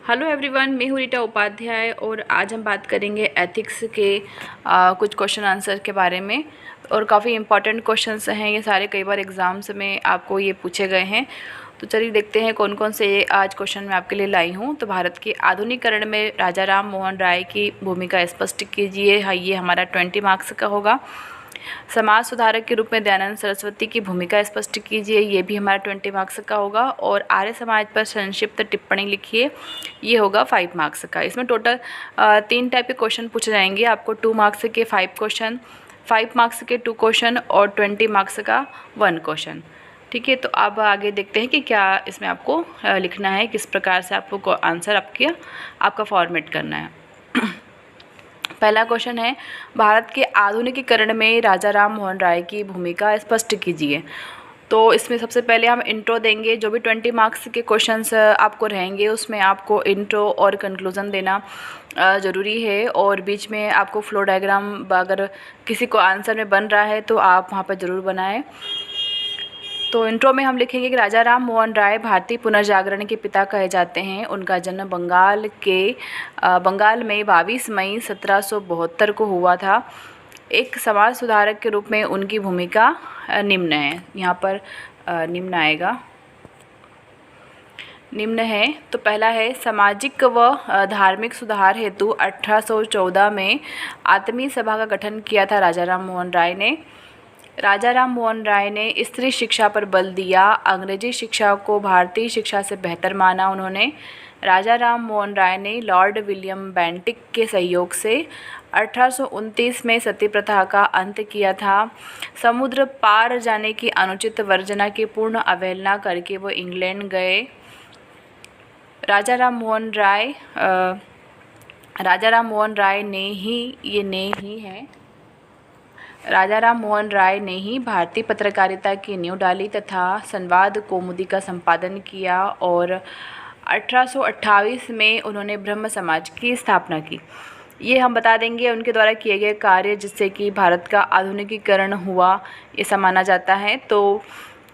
Hello everyone, मैं हूँ रीटा उपाध्याय और आज हम बात करेंगे एथिक्स के कुछ क्वेश्चन आंसर के बारे में। और काफ़ी इंपॉर्टेंट क्वेश्चंस हैं ये सारे, कई बार एग्ज़ाम्स में आपको ये पूछे गए हैं। तो चलिए देखते हैं कौन कौन से आज क्वेश्चन मैं आपके लिए लाई हूँ। तो भारत के आधुनिकीकरण में राजा राम मोहन राय की भूमिका स्पष्ट कीजिए। हाँ, ये हमारा 20 मार्क्स का होगा। समाज सुधारक के रूप में दयानंद सरस्वती की भूमिका स्पष्ट कीजिए, ये भी हमारा 20 मार्क्स का होगा। और आर्य समाज पर संक्षिप्त टिप्पणी लिखिए, ये होगा 5 मार्क्स का। इसमें टोटल 3 टाइप के क्वेश्चन पूछे जाएंगे आपको। 2 मार्क्स के 5 क्वेश्चन, 5 मार्क्स के 2 क्वेश्चन और 20 मार्क्स का 1 क्वेश्चन। ठीक है, तो अब आगे देखते हैं कि क्या इसमें आपको लिखना है, किस प्रकार से आपको आंसर आपका फॉर्मेट करना है। पहला क्वेश्चन है, भारत के आधुनिकीकरण में राजा राम मोहन राय की भूमिका स्पष्ट कीजिए। तो इसमें सबसे पहले हम इंट्रो देंगे। जो भी 20 मार्क्स के क्वेश्चंस आपको रहेंगे उसमें आपको इंट्रो और कंक्लूज़न देना ज़रूरी है। और बीच में आपको फ्लो डायग्राम अगर किसी को आंसर में बन रहा है तो आप वहाँ पर ज़रूर बनाएं। तो इंट्रो में हम लिखेंगे कि राजा राम मोहन राय भारतीय पुनर्जागरण के पिता कहे जाते हैं। उनका जन्म बंगाल में 22 मई 1772 को हुआ था। एक समाज सुधारक के रूप में उनकी भूमिका निम्न है। यहाँ पर निम्न आएगा, निम्न है। तो पहला है, सामाजिक व धार्मिक सुधार हेतु 1814 में आत्मीय सभा का गठन किया था राजा राम मोहन राय ने। राजा राम मोहन राय ने स्त्री शिक्षा पर बल दिया। अंग्रेजी शिक्षा को भारतीय शिक्षा से बेहतर माना उन्होंने। राजा राम मोहन राय ने लॉर्ड विलियम बेंटिक के सहयोग से 1829 में सती प्रथा का अंत किया था। समुद्र पार जाने की अनुचित वर्जना की पूर्ण अवहेलना करके वो इंग्लैंड गए। राजा राम मोहन राय ने ही भारतीय पत्रकारिता की नींव डाली तथा संवाद कौमुदी का संपादन किया। और 1828 में उन्होंने ब्रह्म समाज की स्थापना की। ये हम बता देंगे उनके द्वारा किए गए कार्य जिससे कि भारत का आधुनिकीकरण हुआ, ऐसा माना जाता है। तो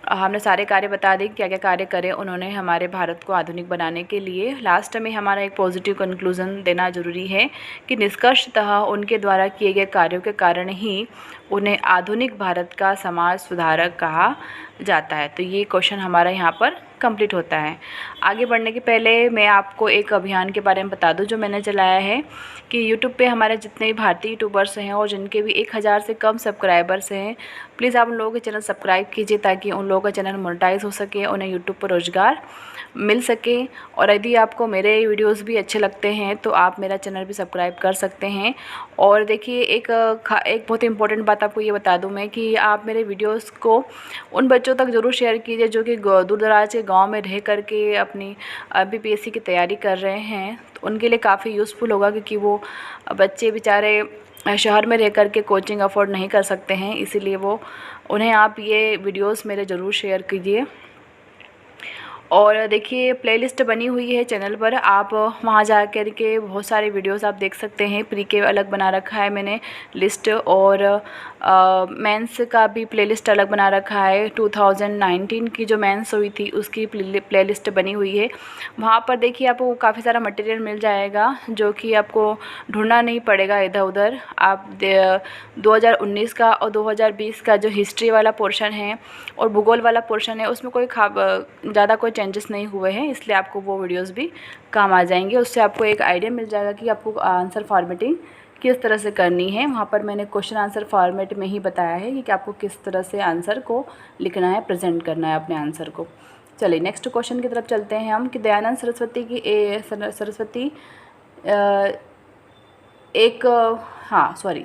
हमने सारे कार्य बता दें, क्या क्या कार्य करे उन्होंने हमारे भारत को आधुनिक बनाने के लिए। लास्ट में हमारा एक पॉजिटिव कंक्लूज़न देना ज़रूरी है कि निष्कर्षतः उनके द्वारा किए गए कार्यों के कारण ही उन्हें आधुनिक भारत का समाज सुधारक कहा जाता है। तो ये क्वेश्चन हमारा यहाँ पर कंप्लीट होता है। आगे बढ़ने के पहले मैं आपको एक अभियान के बारे में बता दूं जो मैंने चलाया है कि YouTube पे हमारे जितने भी भारतीय यूट्यूबर्स हैं और जिनके भी 1000 से कम सब्सक्राइबर्स हैं, प्लीज़ आप उन लोगों के चैनल सब्सक्राइब कीजिए ताकि उन लोगों का चैनल मोनेटाइज हो सके, उन्हें यूट्यूब पर रोज़गार मिल सके। और यदि आपको मेरे वीडियोस भी अच्छे लगते हैं तो आप मेरा चैनल भी सब्सक्राइब कर सकते हैं। और देखिए एक बहुत इंपॉर्टेंट बात आपको ये बता दूं मैं कि आप मेरे वीडियोस को उन बच्चों तक ज़रूर शेयर कीजिए जो कि दूर दराज के गाँव में रह करके अपनी BPSC की तैयारी कर रहे हैं। तो उनके लिए काफ़ी यूज़फुल होगा क्योंकि वो बच्चे बेचारे शहर में रह कर के कोचिंग अफोर्ड नहीं कर सकते हैं, इसीलिए उन्हें आप ये वीडियोस मेरे ज़रूर शेयर कीजिए। और देखिए प्लेलिस्ट बनी हुई है चैनल पर, आप वहाँ जा कर के बहुत सारे वीडियोस आप देख सकते हैं। प्री के अलग बना रखा है मैंने लिस्ट, और मेंस का भी प्लेलिस्ट अलग बना रखा है। 2019 की जो मेंस हुई थी उसकी प्लेलिस्ट बनी हुई है। वहाँ पर देखिए आपको काफ़ी सारा मटेरियल मिल जाएगा जो कि आपको ढूंढना नहीं पड़ेगा इधर उधर। आप 2019 का और 2020 का जो हिस्ट्री वाला पोर्शन है और भूगोल वाला पोर्शन है उसमें ज़्यादा कोई चेंजेस नहीं हुए हैं, इसलिए आपको वो वीडियोस भी काम आ जाएंगे। उससे आपको एक आइडिया मिल जाएगा कि आपको आंसर फॉर्मेटिंग किस तरह से करनी है। वहाँ पर मैंने क्वेश्चन आंसर फॉर्मेट में ही बताया है कि आपको किस तरह से आंसर को लिखना है, प्रेजेंट करना है अपने आंसर को। चलिए नेक्स्ट क्वेश्चन की तरफ चलते हैं हम कि दयानंद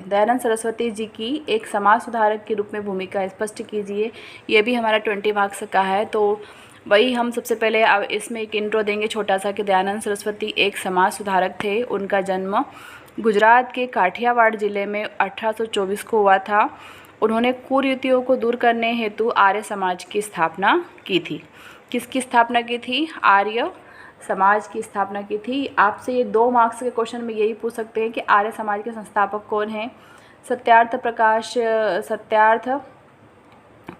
दयानंद सरस्वती जी की एक समाज सुधारक के रूप में भूमिका स्पष्ट कीजिए। ये भी हमारा 20 मार्क्स का है। तो वही हम सबसे पहले इसमें एक इंट्रो देंगे छोटा सा कि दयानंद सरस्वती एक समाज सुधारक थे। उनका जन्म गुजरात के काठियावाड़ ज़िले में 1824 को हुआ था। उन्होंने कुरीतियों को दूर करने हेतु आर्य समाज की स्थापना की थी। किसकी स्थापना की थी? आर्य समाज की स्थापना की थी। आपसे ये 2 मार्क्स के क्वेश्चन में यही पूछ सकते हैं कि आर्य समाज के संस्थापक कौन हैं? सत्यार्थ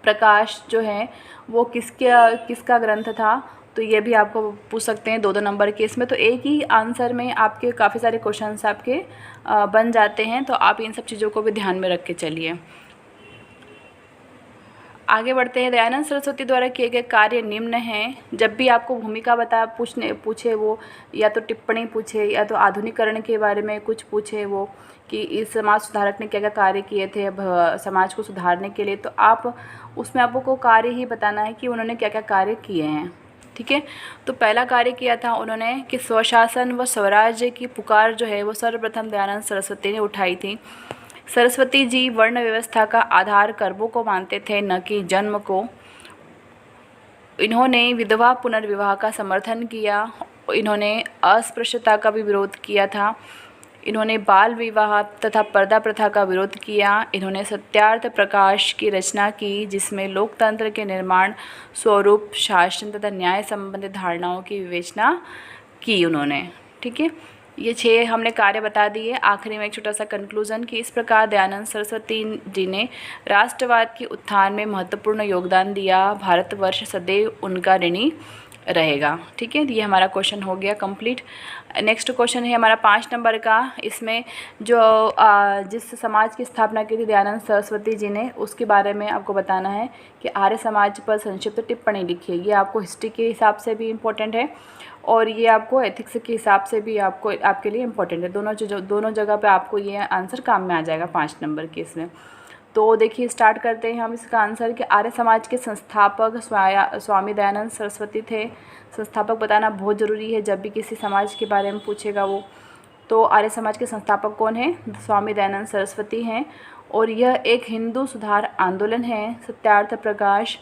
प्रकाश जो है वो किसका ग्रंथ था। तो ये भी आपको पूछ सकते हैं 2-2 नंबर के इसमें। तो एक ही आंसर में आपके काफ़ी सारे क्वेश्चंस आपके बन जाते हैं। तो आप इन सब चीज़ों को भी ध्यान में रख के चलिए। आगे बढ़ते हैं। दयानंद सरस्वती द्वारा किए गए कार्य निम्न हैं। जब भी आपको भूमिका पूछे वो, या तो टिप्पणी पूछे या तो आधुनिकरण के बारे में कुछ पूछे वो, कि इस समाज सुधारक ने क्या क्या कार्य किए थे समाज को सुधारने के लिए, तो आप उसमें आपको कार्य ही बताना है कि उन्होंने क्या क्या कार्य किए हैं। ठीक है। तो पहला कार्य किया था उन्होंने कि स्वशासन व स्वराज्य की पुकार जो है वो सर्वप्रथम दयानंद सरस्वती ने उठाई थी। सरस्वती जी वर्ण व्यवस्था का आधार कर्मों को मानते थे, न कि जन्म को। इन्होंने विधवा पुनर्विवाह का समर्थन किया। इन्होंने अस्पृश्यता का भी विरोध किया था। इन्होंने बाल विवाह तथा पर्दा प्रथा का विरोध किया। इन्होंने सत्यार्थ प्रकाश की रचना की, जिसमें लोकतंत्र के निर्माण, स्वरूप, शासन तथा न्याय संबंधी धारणाओं की विवेचना की उन्होंने। ठीक है। ये 6 हमने कार्य बता दिए। आखिरी में एक छोटा सा कंक्लूजन कि इस प्रकार दयानंद सरस्वती जी ने राष्ट्रवाद के उत्थान में महत्वपूर्ण योगदान दिया। भारतवर्ष सदैव उनका ऋणी रहेगा। ठीक है। ये हमारा क्वेश्चन हो गया कंप्लीट। नेक्स्ट क्वेश्चन है हमारा 5 नंबर का। इसमें जो जिस समाज की स्थापना की थी दयानंद सरस्वती जी ने, उसके बारे में आपको बताना है कि आर्य समाज पर संक्षिप्त टिप्पणी लिखिए। ये आपको हिस्ट्री के हिसाब से भी इम्पोर्टेंट है और ये आपको एथिक्स के हिसाब से भी आपके लिए इम्पोर्टेंट है। दोनों जगह पे आपको ये आंसर काम में आ जाएगा 5 नंबर के इसमें। तो देखिए स्टार्ट करते हैं हम इसका आंसर कि आर्य समाज के संस्थापक स्वामी दयानंद सरस्वती थे। संस्थापक बताना बहुत ज़रूरी है जब भी किसी समाज के बारे में पूछेगा वो। तो आर्य समाज के संस्थापक कौन है? स्वामी दयानंद सरस्वती हैं। और यह एक हिंदू सुधार आंदोलन है। सत्यार्थ प्रकाश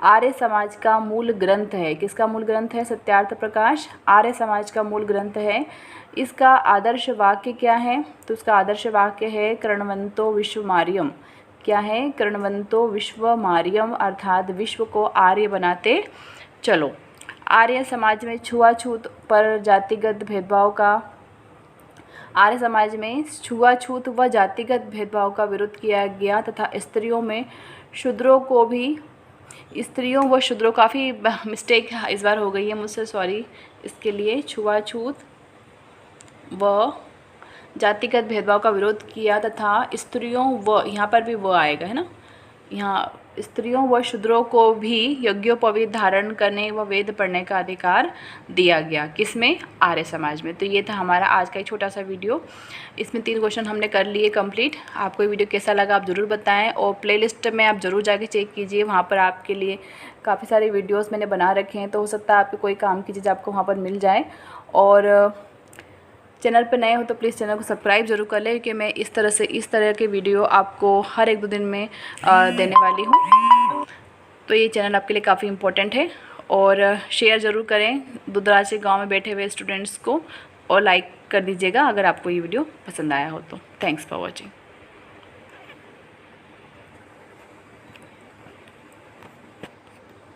आर्य समाज का मूल ग्रंथ है। किसका मूल ग्रंथ है? सत्यार्थ प्रकाश आर्य समाज का मूल ग्रंथ है। इसका आदर्श वाक्य क्या है? तो उसका आदर्श वाक्य है कर्णवंतो विश्वमार्यम। क्या है? कर्णवंतो विश्वमार्यम, अर्थात विश्व को आर्य बनाते चलो। आर्य समाज में छुआछूत पर जातिगत भेदभाव का आर्य समाज में छुआछूत व जातिगत भेदभाव का विरोध किया गया तथा स्त्रियों व शूद्रों काफ़ी मिस्टेक इस बार हो गई है मुझसे, सॉरी इसके लिए। छुआछूत व जातिगत भेदभाव का विरोध किया तथा स्त्रियों व, यहाँ पर भी व आएगा है ना, यहाँ स्त्रियों व शूद्रों को भी यज्ञोपवीत धारण करने व वेद पढ़ने का अधिकार दिया गया। किसमें? आर्य समाज में। तो ये था हमारा आज का एक छोटा सा वीडियो। इसमें 3 क्वेश्चन हमने कर लिए कंप्लीट। आपको ये वीडियो कैसा लगा आप ज़रूर बताएं और प्लेलिस्ट में आप ज़रूर जाके चेक कीजिए। वहाँ पर आपके लिए काफ़ी सारे वीडियोज़ मैंने बना रखे हैं, तो हो सकता है आपके कोई काम की चीज़ आपको वहाँ पर मिल जाए। और चैनल पर नए हो तो प्लीज़ चैनल को सब्सक्राइब जरूर कर लें, क्योंकि मैं इस तरह के वीडियो आपको हर 1-2 दिन में देने वाली हूँ। तो ये चैनल आपके लिए काफ़ी इम्पोर्टेंट है और शेयर ज़रूर करें दूर दराज के गाँव में बैठे हुए स्टूडेंट्स को, और लाइक कर दीजिएगा अगर आपको ये वीडियो पसंद आया हो तो। Thanks for watching.